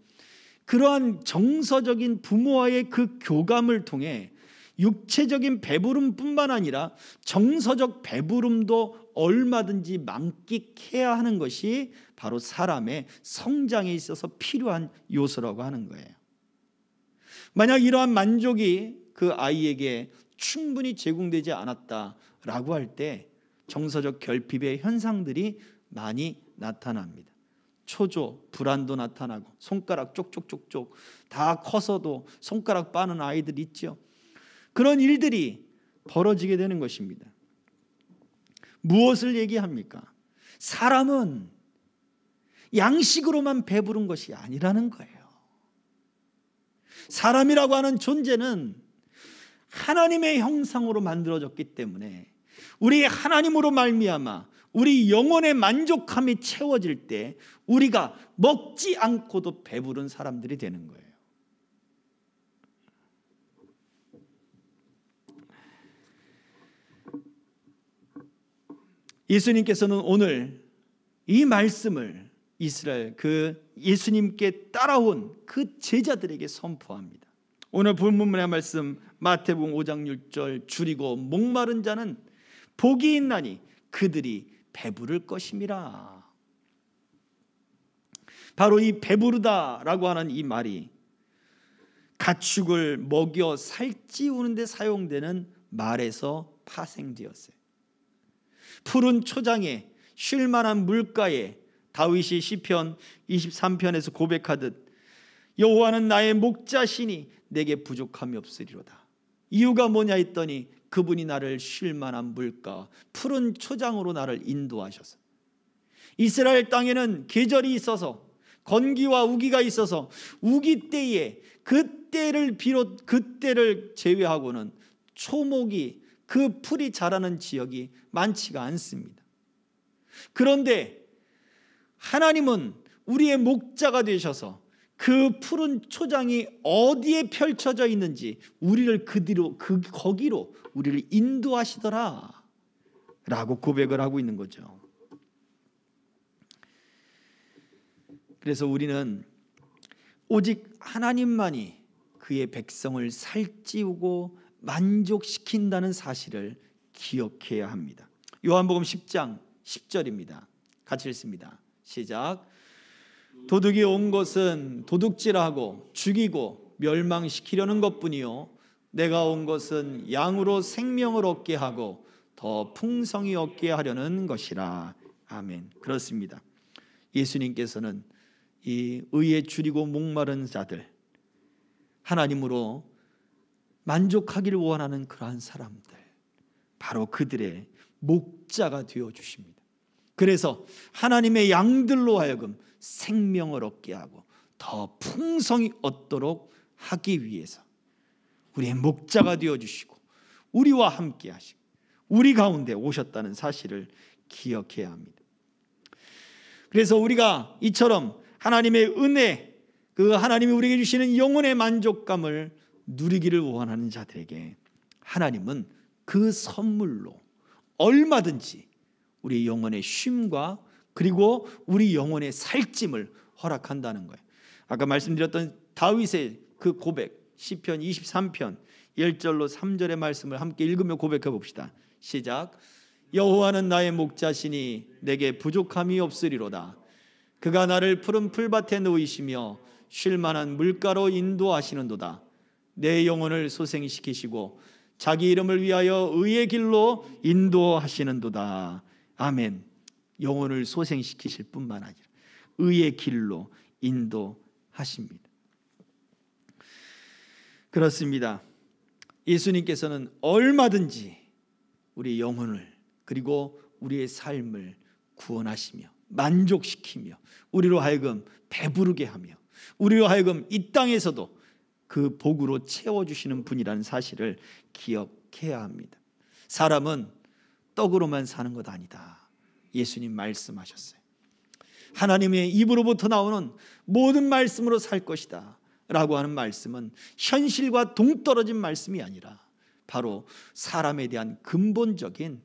Speaker 1: 그러한 정서적인 부모와의 그 교감을 통해 육체적인 배부름뿐만 아니라 정서적 배부름도 얼마든지 만끽해야 하는 것이 바로 사람의 성장에 있어서 필요한 요소라고 하는 거예요. 만약 이러한 만족이 그 아이에게 충분히 제공되지 않았다라고 할 때 정서적 결핍의 현상들이 많이 나타납니다. 초조, 불안도 나타나고 손가락 쪽쪽쪽쪽 다 커서도 손가락 빠는 아이들 있죠. 그런 일들이 벌어지게 되는 것입니다. 무엇을 얘기합니까? 사람은 양식으로만 배부른 것이 아니라는 거예요. 사람이라고 하는 존재는 하나님의 형상으로 만들어졌기 때문에 우리 하나님으로 말미암아 우리 영혼의 만족함이 채워질 때 우리가 먹지 않고도 배부른 사람들이 되는 거예요. 예수님께서는 오늘 이 말씀을 이스라엘 그 예수님께 따라온 그 제자들에게 선포합니다. 오늘 본문의 말씀 마태복음 5장 6절 줄이고 목마른 자는 복이 있나니 그들이 배부를 것임이라. 바로 이 배부르다라고 하는 이 말이 가축을 먹여 살찌우는 데 사용되는 말에서 파생되었어요. 푸른 초장에 쉴 만한 물가에 다윗이 시편 23편에서 고백하듯 여호와는 나의 목자시니 내게 부족함이 없으리로다. 이유가 뭐냐 했더니 그분이 나를 쉴 만한 물가, 푸른 초장으로 나를 인도하셔서, 이스라엘 땅에는 계절이 있어서 건기와 우기가 있어서 우기 때에 그때를 제외하고는 초목이 그 풀이 자라는 지역이 많지가 않습니다. 그런데 하나님은 우리의 목자가 되셔서 그 푸른 초장이 어디에 펼쳐져 있는지 우리를 거기로 우리를 인도하시더라 라고 고백을 하고 있는 거죠. 그래서 우리는 오직 하나님만이 그의 백성을 살찌우고 만족시킨다는 사실을 기억해야 합니다. 요한복음 10장 10절입니다. 같이 읽습니다. 시작. 도둑이 온 것은 도둑질하고 죽이고 멸망시키려는 것뿐이요 내가 온 것은 양으로 생명을 얻게 하고 더 풍성히 얻게 하려는 것이라. 아멘. 그렇습니다. 예수님께서는 이 의에 줄이고 목마른 자들, 하나님으로 만족하기를 원하는 그러한 사람들, 바로 그들의 목자가 되어 주십니다. 그래서 하나님의 양들로 하여금 생명을 얻게 하고 더 풍성히 얻도록 하기 위해서 우리의 목자가 되어 주시고 우리와 함께 하시고 우리 가운데 오셨다는 사실을 기억해야 합니다. 그래서 우리가 이처럼 하나님의 은혜, 그 하나님이 우리에게 주시는 영혼의 만족감을 누리기를 원하는 자들에게 하나님은 그 선물로 얼마든지 우리 영혼의 쉼과 그리고 우리 영혼의 살찜을 허락한다는 거예요. 아까 말씀드렸던 다윗의 그 고백, 시편 23편 1절로 3절의 말씀을 함께 읽으며 고백해 봅시다. 시작. 여호와는 나의 목자시니 내게 부족함이 없으리로다. 그가 나를 푸른 풀밭에 놓이시며 쉴 만한 물가로 인도하시는도다. 내 영혼을 소생시키시고 자기 이름을 위하여 의의 길로 인도하시는도다. 아멘. 영혼을 소생시키실 뿐만 아니라 의의 길로 인도하십니다. 그렇습니다. 예수님께서는 얼마든지 우리 영혼을 그리고 우리의 삶을 구원하시며 만족시키며 우리로 하여금 배부르게 하며 우리로 하여금 이 땅에서도 그 복으로 채워주시는 분이라는 사실을 기억해야 합니다. 사람은 떡으로만 사는 것 아니다. 예수님 말씀하셨어요. 하나님의 입으로부터 나오는 모든 말씀으로 살 것이다 라고 하는 말씀은 현실과 동떨어진 말씀이 아니라 바로 사람에 대한 근본적인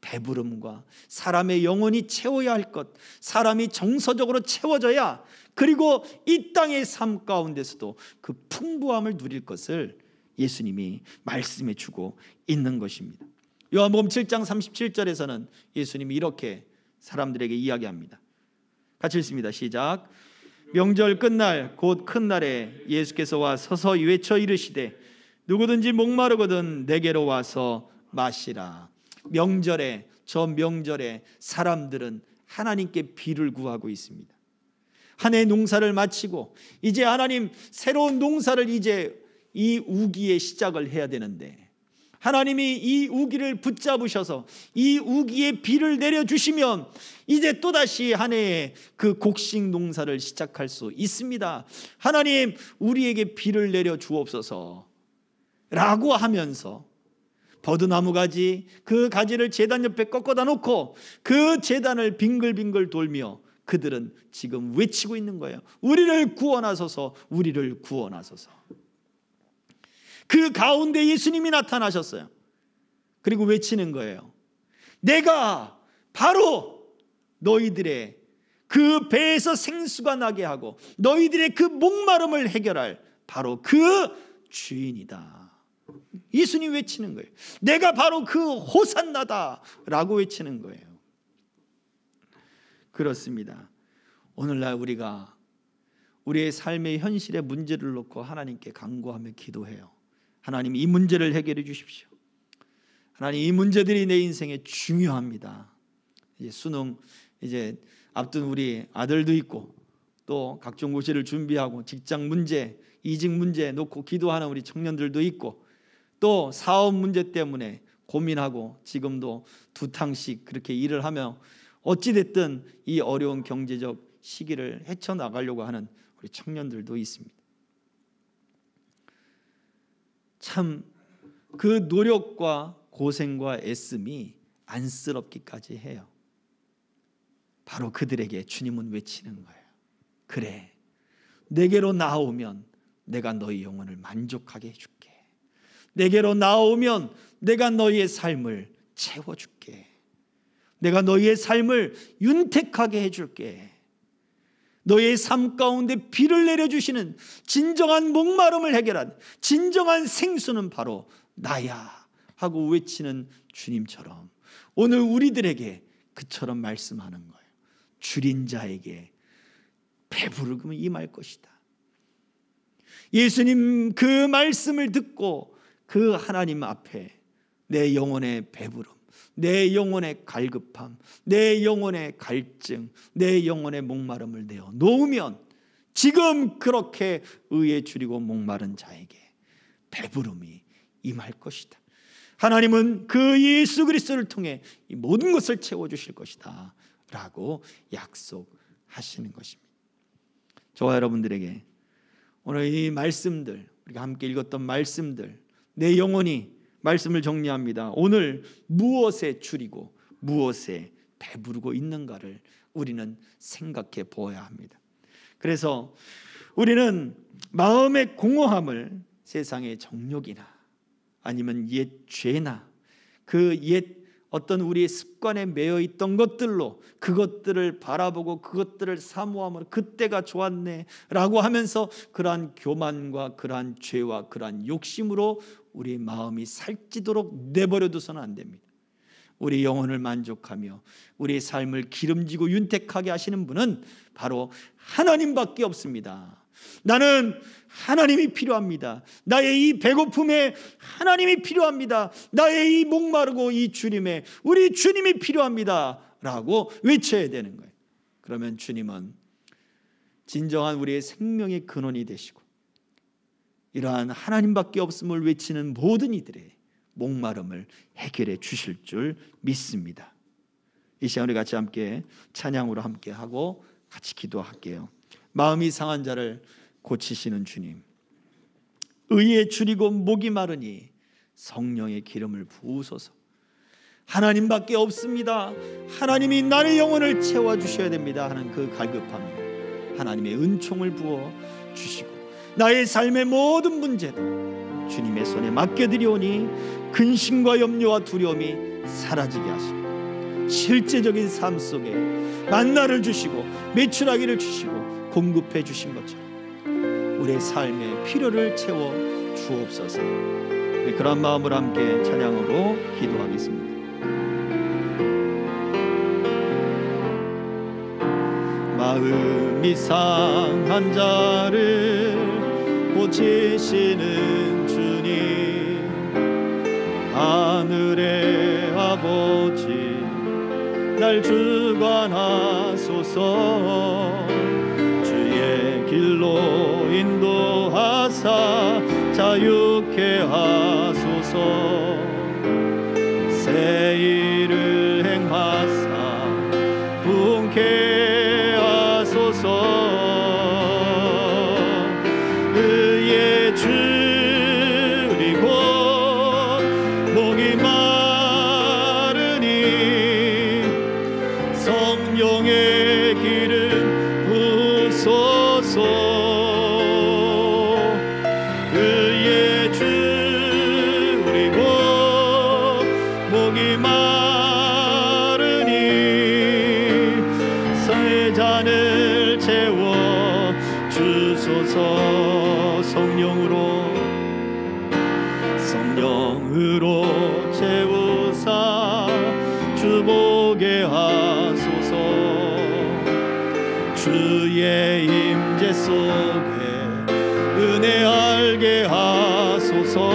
Speaker 1: 배부름과 사람의 영혼이 채워야 할 것, 사람이 정서적으로 채워져야 그리고 이 땅의 삶 가운데서도 그 풍부함을 누릴 것을 예수님이 말씀해 주고 있는 것입니다. 요한복음 7장 37절에서는 예수님이 이렇게 사람들에게 이야기합니다. 같이 읽습니다. 시작. 명절 끝날 곧 큰 날에 예수께서 와 서서 외쳐 이르시되 누구든지 목마르거든 내게로 와서 마시라. 명절에, 저 명절에 사람들은 하나님께 비를 구하고 있습니다. 한 해 농사를 마치고 이제 하나님 새로운 농사를 이제 이 우기에 시작을 해야 되는데 하나님이 이 우기를 붙잡으셔서 이 우기에 비를 내려주시면 이제 또다시 한 해의 그 곡식 농사를 시작할 수 있습니다. 하나님 우리에게 비를 내려주옵소서 라고 하면서 버드나무 가지, 그 가지를 제단 옆에 꺾어다 놓고 그 제단을 빙글빙글 돌며 그들은 지금 외치고 있는 거예요. 우리를 구원하소서, 우리를 구원하소서. 그 가운데 예수님이 나타나셨어요. 그리고 외치는 거예요. 내가 바로 너희들의 그 배에서 생수가 나게 하고 너희들의 그 목마름을 해결할 바로 그 주인이다. 예수님 외치는 거예요. 내가 바로 그 호산나다 라고 외치는 거예요. 그렇습니다. 오늘날 우리가 우리의 삶의 현실의 문제를 놓고 하나님께 간구하며 기도해요. 하나님 이 문제를 해결해 주십시오. 하나님 이 문제들이 내 인생에 중요합니다. 이제 수능 이제 앞둔 우리 아들도 있고 또 각종 고시를 준비하고 직장 문제, 이직 문제 놓고 기도하는 우리 청년들도 있고 또 사업 문제 때문에 고민하고 지금도 두 탕씩 그렇게 일을 하며 어찌됐든 이 어려운 경제적 시기를 헤쳐나가려고 하는 우리 청년들도 있습니다. 참 그 노력과 고생과 애씀이 안쓰럽기까지 해요. 바로 그들에게 주님은 외치는 거예요. 그래, 내게로 나오면 내가 너희 영혼을 만족하게 해줄게. 내게로 나오면 내가 너희의 삶을 채워줄게. 내가 너희의 삶을 윤택하게 해줄게. 너희의 삶 가운데 비를 내려주시는 진정한 목마름을 해결한 진정한 생수는 바로 나야 하고 외치는 주님처럼 오늘 우리들에게 그처럼 말씀하는 거예요. 줄인 자에게 배부르면 임할 것이다. 예수님 그 말씀을 듣고 그 하나님 앞에 내 영혼의 배부름, 내 영혼의 갈급함, 내 영혼의 갈증, 내 영혼의 목마름을 내어 놓으면 지금 그렇게 의에 줄이고 목마른 자에게 배부름이 임할 것이다. 하나님은 그 예수 그리스도를 통해 이 모든 것을 채워주실 것이다 라고 약속하시는 것입니다. 저와 여러분들에게 오늘 이 말씀들, 우리가 함께 읽었던 말씀들, 내 영혼이 말씀을 정리합니다. 오늘 무엇에 줄이고 무엇에 배부르고 있는가를 우리는 생각해 보아야 합니다. 그래서 우리는 마음의 공허함을 세상의 정욕이나 아니면 옛 죄나 그 옛 어떤 우리의 습관에 매여 있던 것들로 그것들을 바라보고 그것들을 사모함으로 그때가 좋았네 라고 하면서 그러한 교만과 그러한 죄와 그러한 욕심으로 우리 마음이 살찌도록 내버려 두서는 안 됩니다. 우리 영혼을 만족하며 우리의 삶을 기름지고 윤택하게 하시는 분은 바로 하나님밖에 없습니다. 나는 하나님이 필요합니다. 나의 이 배고픔에 하나님이 필요합니다. 나의 이 목마르고 이 주님에 우리 주님이 필요합니다 라고 외쳐야 되는 거예요. 그러면 주님은 진정한 우리의 생명의 근원이 되시고 이러한 하나님밖에 없음을 외치는 모든 이들의 목마름을 해결해 주실 줄 믿습니다. 이 시간 우리 같이 함께 찬양으로 함께 하고 같이 기도할게요. 마음이 상한 자를 고치시는 주님, 의에 줄이고 목이 마르니 성령의 기름을 부으소서. 하나님밖에 없습니다. 하나님이 나의 영혼을 채워주셔야 됩니다 하는 그 갈급함에 하나님의 은총을 부어 주시고 나의 삶의 모든 문제도 주님의 손에 맡겨드리오니 근심과 염려와 두려움이 사라지게 하시고 실제적인 삶 속에 만나를 주시고 매출하기를 주시고 공급해 주신 것처럼 우리의 삶의 필요를 채워 주옵소서. 그런 마음으로 함께 찬양으로 기도하겠습니다. 마음이 상한 자를 고치시는 주님, 하늘의 아버지 날 주관하소서. 주의 길로 인도하사 자유케 하소서. 새 일을 행하사 부흥케 하소서. 의에 줄이고 목이 마르니 성령의 기름 부소서. 의에 줄이고 목이 마르니 새 잔을 채워 주소서. 성령으로 채우사 주보게 하소서. 주의 임재 속에 은혜 알게 하소서.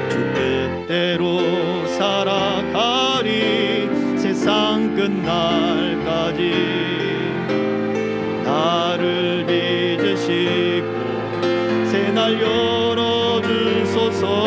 Speaker 1: 주 뜻대로 살아가리 세상 끝날까지. 나를 빚으시고 새날 열어주소서.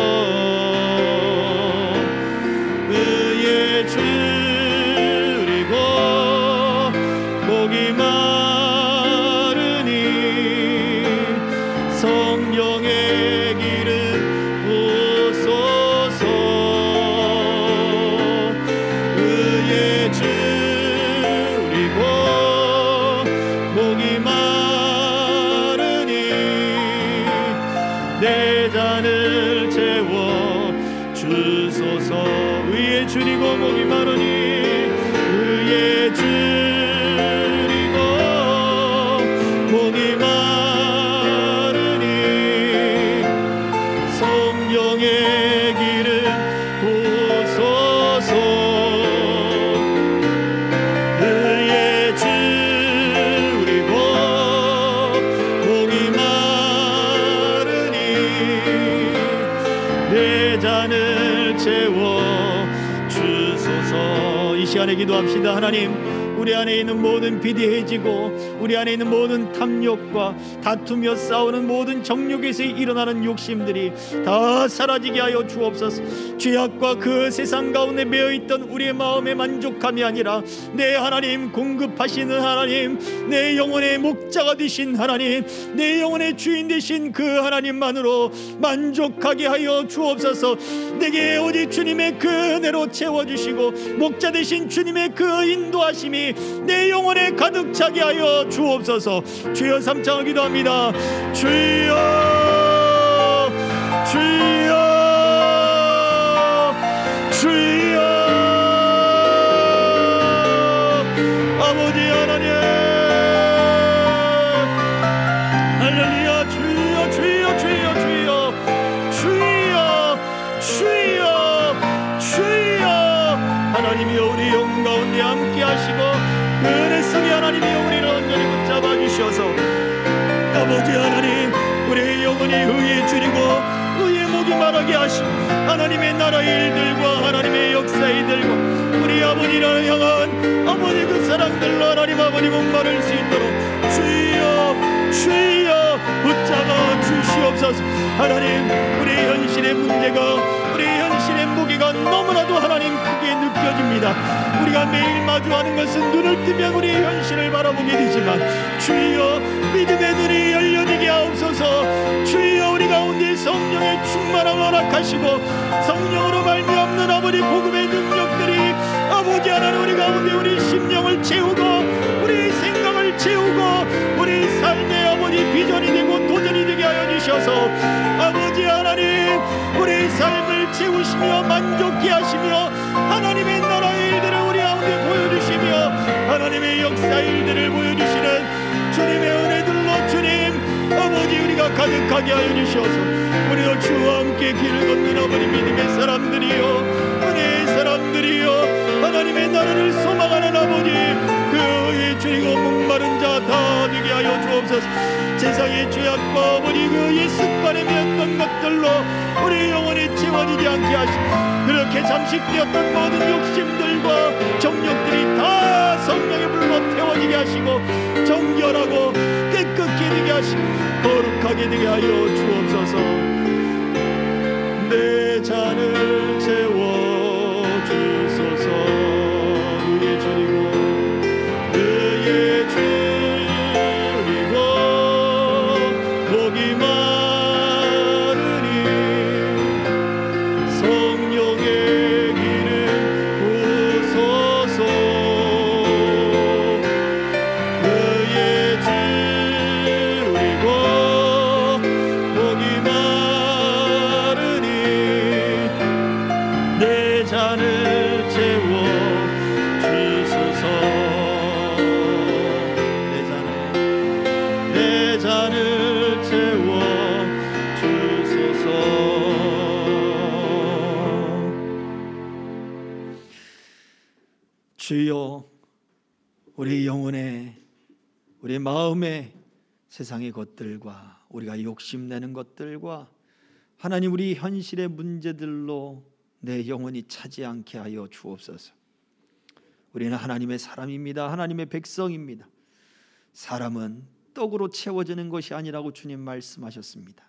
Speaker 1: 간절히 기도합시다. 하나님, 우리 안에 있는 모든 비대해지고 우리 안에 있는 모든 탐욕과 다투며 싸우는 모든 정욕에서 일어나는 욕심들이 다 사라지게 하여 주옵소서. 죄악과 그 세상 가운데 매여있던 우리의 마음의 만족함이 아니라 내 하나님, 공급하시는 하나님, 내 영혼의 목자가 되신 하나님, 내 영혼의 주인 되신 그 하나님만으로 만족하게 하여 주옵소서. 내게 오직 주님의 그 은혜로 채워주시고 목자 되신 주님의 그 인도하심이 내 영혼에 가득 차게 하여 주옵소서. 주여, 삼창을 기도합니다. 주여, 주여, 주여. 아버지 하나님, 할렐루야. 주여, 주여, 주여, 주여, 주여, 주여, 주여. 하나님이여, 우리 영 가운데 함께 하시고 그 은혜 속에 하나님이 우리를 온전히 붙잡아 주셔서 아버지 하나님, 우리의 영혼이 의에 줄이고 의의 목이 마르게 하시고 하나님의 나라의 일들과 하나님의 역사의 일들과 우리 아버지를 향한 아버지 그 사랑들로 하나님 아버지 목마를 수 있도록 주여, 주여 붙잡아 주시옵소서. 하나님, 우리의 현실의 문제가, 우리의 현실의 무게가 너무나도 하나님 크게 느껴집니다. 우리가 매일 마주하는 것은 눈을 뜨면 우리의 현실을 바라보게 되지만 주여, 믿음의 눈이 열려지게 하옵소서. 주여, 우리 가운데 성령의 충만함을 허락하시고 성령으로 말미암는 아버지 복음의 능력들이 아버지 하나님 우리 가운데 우리 심령을 채우고 우리 생각을 채우고 우리 삶의 아버지 비전이 되고 도전이 되게 하여 주셔서 아버지 하나님, 우리 삶을 채우시며 만족케 하시며 하나님의 나라의 일들을 우리 가운데 보여주시며 하나님의 역사의 일들을 보여주시는 주님의 은혜들로 주님 아버지 우리가 가득하게 하여 주셔서 우리도 주와 함께 길을 걷는 아버지 믿음의 사람들이요, 은혜의 사람들이요, 하나님의 나라를 소망하는 아버지 그 의에 줄이고 목마른 자 다 되게 하여 주옵소서. 세상의 죄악과 아버지 그 옛습관에 매였던 것들로 우리 영혼이 채워지지 않게 하시고 그렇게 잠식되었던 모든 욕심들과 정욕들이 다 성령의 불로 태워지게 하시고 정결하고 깨끗게 되게 하시고 거룩하게 되게 하여 주옵소서. 내 잔을 채워 주소서. 의에 줄이고 의에 줄이고 목이 마르니 성령의 기름 부소서. 의에 줄이고 목이 마르니 내 잔을 채워 주소서. 내 잔을 채워 주소서. 주여, 우리 영혼에, 우리 마음에 세상의 것들과 우리가 욕심내는 것들과 하나님 우리 현실의 문제들로 내 영혼이 차지 않게 하여 주옵소서. 우리는 하나님의 사람입니다. 하나님의 백성입니다. 사람은 떡으로 채워지는 것이 아니라고 주님 말씀하셨습니다.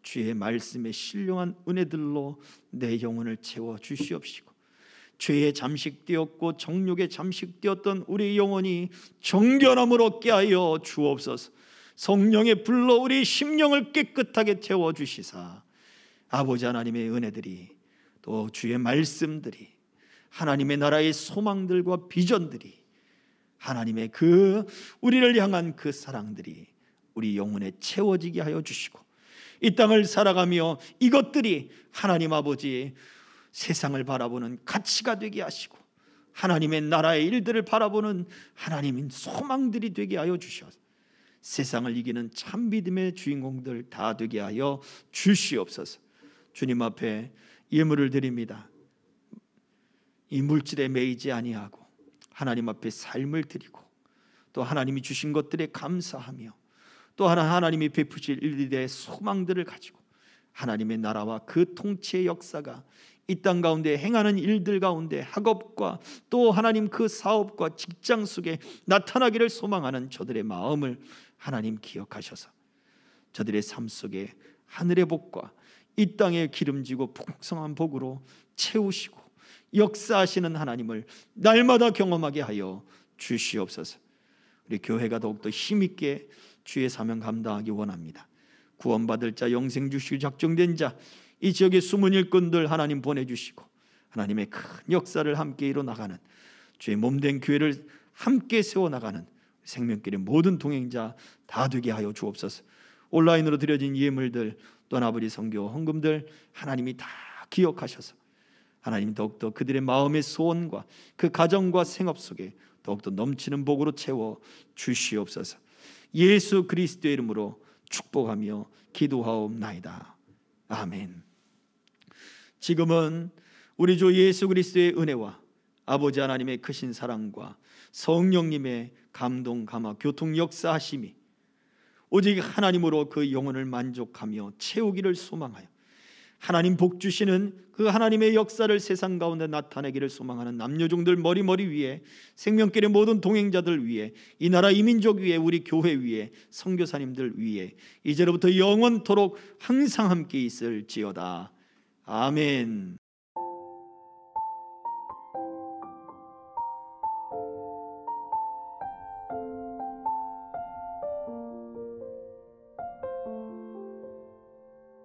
Speaker 1: 주의 말씀에 신령한 은혜들로 내 영혼을 채워 주시옵시고 죄에 잠식되었고 정욕에 잠식되었던 우리 영혼이 정결함을 얻게 하여 주옵소서. 성령의 불로 우리 심령을 깨끗하게 태워주시사 아버지 하나님의 은혜들이 또 주의 말씀들이 하나님의 나라의 소망들과 비전들이 하나님의 그 우리를 향한 그 사랑들이 우리 영혼에 채워지게 하여 주시고 이 땅을 살아가며 이것들이 하나님 아버지의 세상을 바라보는 가치가 되게 하시고 하나님의 나라의 일들을 바라보는 하나님의 소망들이 되게 하여 주셔서 세상을 이기는 참 믿음의 주인공들 다 되게 하여 주시옵소서. 주님 앞에 예물을 드립니다. 이 물질에 매이지 아니하고 하나님 앞에 삶을 드리고 또 하나님이 주신 것들에 감사하며 또 하나님이 베푸실 일들에 소망들을 가지고 하나님의 나라와 그 통치의 역사가 이 땅 가운데 행하는 일들 가운데 학업과 또 하나님 그 사업과 직장 속에 나타나기를 소망하는 저들의 마음을 하나님 기억하셔서 저들의 삶 속에 하늘의 복과 이 땅에 기름지고 풍성한 복으로 채우시고 역사하시는 하나님을 날마다 경험하게 하여 주시옵소서. 우리 교회가 더욱더 힘있게 주의 사명 감당하기 원합니다. 구원받을 자, 영생 주시고 작정된 자, 이 지역의 숨은 일꾼들 하나님 보내주시고 하나님의 큰 역사를 함께 이뤄나가는 주의 몸된 교회를 함께 세워나가는 생명길의 모든 동행자 다 되게 하여 주옵소서. 온라인으로 드려진 예물들 또 아버지 선교 헌금들 하나님이 다 기억하셔서 하나님 더욱더 그들의 마음의 소원과 그 가정과 생업 속에 더욱더 넘치는 복으로 채워 주시옵소서. 예수 그리스도의 이름으로 축복하며 기도하옵나이다. 아멘. 지금은 우리 주 예수 그리스도의 은혜와 아버지 하나님의 크신 사랑과 성령님의 감동 감화 교통 역사하심이 오직 하나님으로 그 영혼을 만족하며 채우기를 소망하여 하나님 복 주시는 그 하나님의 역사를 세상 가운데 나타내기를 소망하는 남녀종들 머리 위에 생명길의 모든 동행자들 위에 이 나라 이민족 위에 우리 교회 위에 선교사님들 위에 이제로부터 영원토록 항상 함께 있을지어다. 아멘.